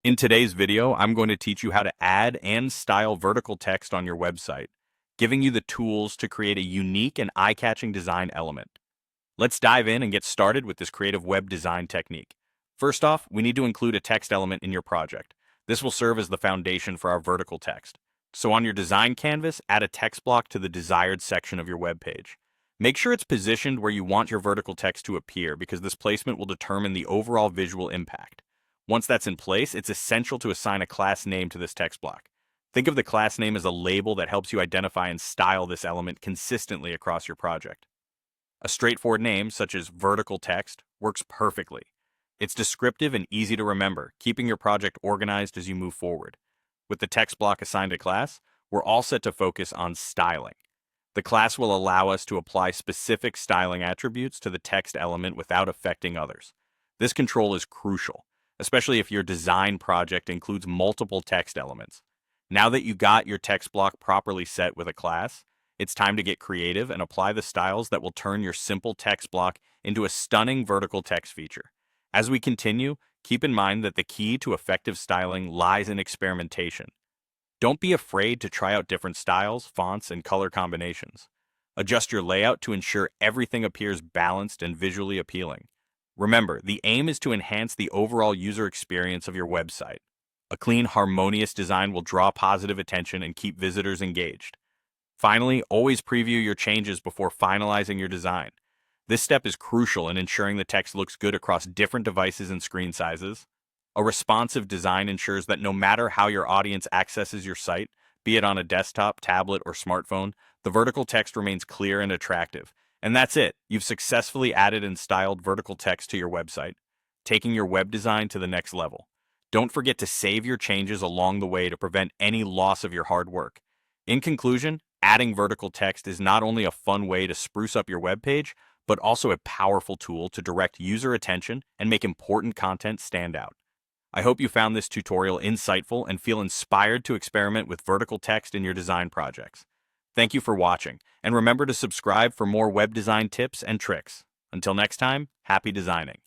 In today's video, I'm going to teach you how to add and style vertical text on your website, giving you the tools to create a unique and eye-catching design element. Let's dive in and get started with this creative web design technique. First off, we need to include a text element in your project. This will serve as the foundation for our vertical text. So on your design canvas, add a text block to the desired section of your web page. Make sure it's positioned where you want your vertical text to appear because this placement will determine the overall visual impact. Once that's in place, it's essential to assign a class name to this text block. Think of the class name as a label that helps you identify and style this element consistently across your project. A straightforward name, such as vertical text, works perfectly. It's descriptive and easy to remember, keeping your project organized as you move forward. With the text block assigned a class, we're all set to focus on styling. The class will allow us to apply specific styling attributes to the text element without affecting others. This control is crucial, especially if your design project includes multiple text elements. Now that you got your text block properly set with a class, it's time to get creative and apply the styles that will turn your simple text block into a stunning vertical text feature. As we continue, keep in mind that the key to effective styling lies in experimentation. Don't be afraid to try out different styles, fonts, and color combinations. Adjust your layout to ensure everything appears balanced and visually appealing. Remember, the aim is to enhance the overall user experience of your website. A clean, harmonious design will draw positive attention and keep visitors engaged. Finally, always preview your changes before finalizing your design. This step is crucial in ensuring the text looks good across different devices and screen sizes. A responsive design ensures that no matter how your audience accesses your site, be it on a desktop, tablet, or smartphone, the vertical text remains clear and attractive. And that's it. You've successfully added and styled vertical text to your website, taking your web design to the next level. Don't forget to save your changes along the way to prevent any loss of your hard work. In conclusion, adding vertical text is not only a fun way to spruce up your web page, but also a powerful tool to direct user attention and make important content stand out. I hope you found this tutorial insightful and feel inspired to experiment with vertical text in your design projects. Thank you for watching, and remember to subscribe for more web design tips and tricks. Until next time, happy designing.